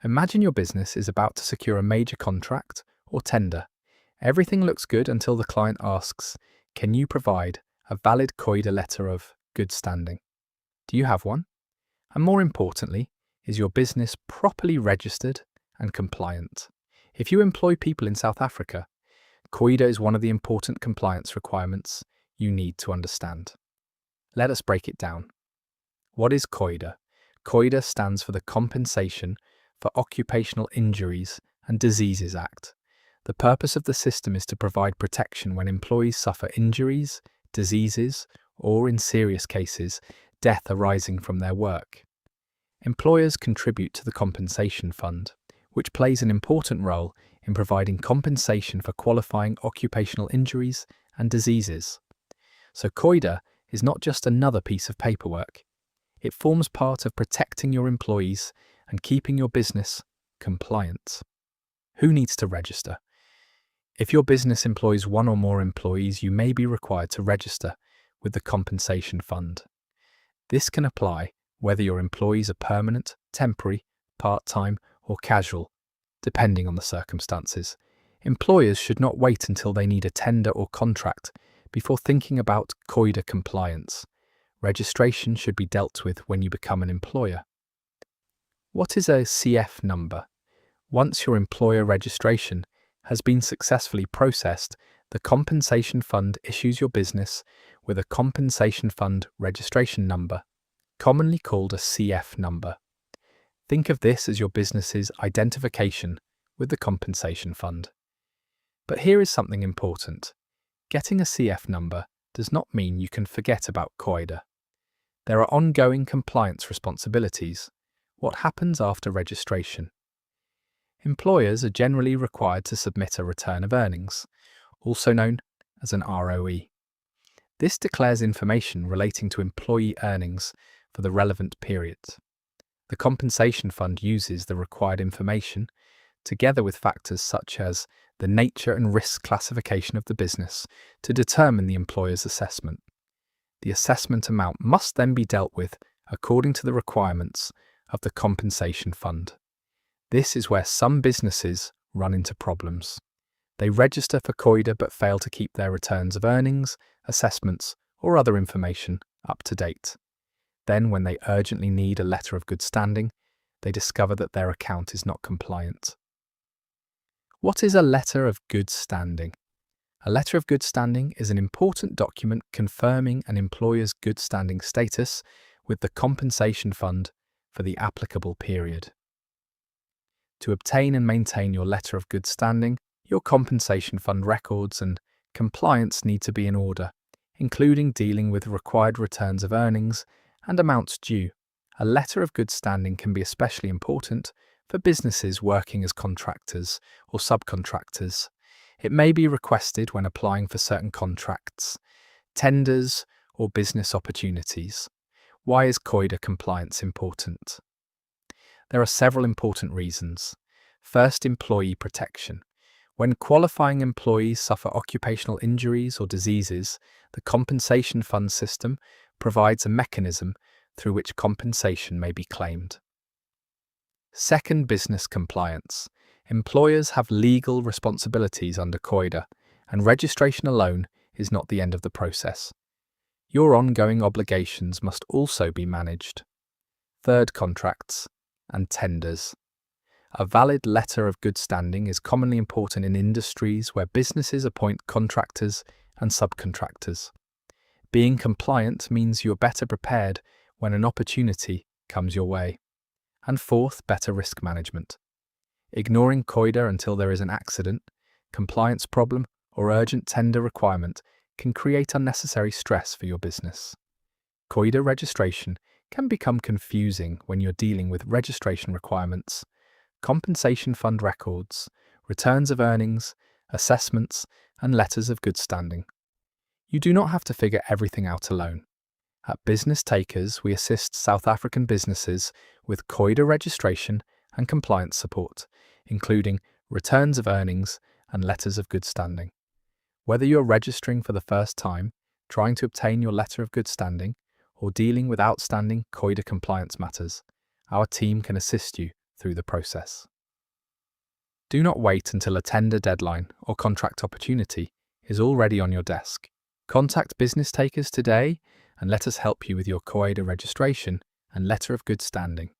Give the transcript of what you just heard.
Imagine your business is about to secure a major contract or tender. Everything looks good until the client asks, can you provide a valid COIDA letter of good standing? Do you have one? And more importantly, is your business properly registered and compliant? If you employ people in South Africa, COIDA is one of the important compliance requirements you need to understand. Let us break it down. What is COIDA? COIDA stands for the Compensation for Occupational Injuries and Diseases Act. The purpose of the system is to provide protection when employees suffer injuries, diseases, or in serious cases, death arising from their work. Employers contribute to the compensation fund, which plays an important role in providing compensation for qualifying occupational injuries and diseases. So COIDA is not just another piece of paperwork. It forms part of protecting your employees and keeping your business compliant. Who needs to register? If your business employs one or more employees, you may be required to register with the compensation fund. This can apply whether your employees are permanent, temporary, part-time, or casual, depending on the circumstances. Employers should not wait until they need a tender or contract before thinking about COIDA compliance. Registration should be dealt with when you become an employer. What is a CF number? Once your employer registration has been successfully processed, the Compensation Fund issues your business with a Compensation Fund registration number, commonly called a CF number. Think of this as your business's identification with the Compensation Fund. But here is something important. Getting a CF number does not mean you can forget about COIDA. There are ongoing compliance responsibilities. What happens after registration? Employers are generally required to submit a return of earnings, also known as an ROE. This declares information relating to employee earnings for the relevant period. The Compensation Fund uses the required information, together with factors such as the nature and risk classification of the business, to determine the employer's assessment. The assessment amount must then be dealt with according to the requirements of the Compensation Fund. This is where some businesses run into problems. They register for COIDA but fail to keep their returns of earnings, assessments, or other information up to date. Then, when they urgently need a letter of good standing, they discover that their account is not compliant. What is a letter of good standing? A letter of good standing is an important document confirming an employer's good standing status with the Compensation Fund for the applicable period. To obtain and maintain your letter of good standing, your Compensation Fund records and compliance need to be in order, including dealing with required returns of earnings and amounts due. A letter of good standing can be especially important for businesses working as contractors or subcontractors. It may be requested when applying for certain contracts, tenders, or business opportunities. Why is COIDA compliance important? There are several important reasons. First, employee protection. When qualifying employees suffer occupational injuries or diseases, the Compensation Fund system provides a mechanism through which compensation may be claimed. Second, business compliance. Employers have legal responsibilities under COIDA, and registration alone is not the end of the process. Your ongoing obligations must also be managed. Third, contracts and tenders. A valid letter of good standing is commonly important in industries where businesses appoint contractors and subcontractors. Being compliant means you're better prepared when an opportunity comes your way. And fourth, better risk management. Ignoring COIDA until there is an accident, compliance problem, or urgent tender requirement can create unnecessary stress for your business. COIDA registration can become confusing when you're dealing with registration requirements, Compensation Fund records, returns of earnings, assessments, and letters of good standing. You do not have to figure everything out alone. At Business Takers, we assist South African businesses with COIDA registration and compliance support, including returns of earnings and letters of good standing. Whether you're registering for the first time, trying to obtain your letter of good standing, or dealing with outstanding COIDA compliance matters, our team can assist you through the process. Do not wait until a tender deadline or contract opportunity is already on your desk. Contact business takers today and let us help you with your COIDA registration and letter of good standing.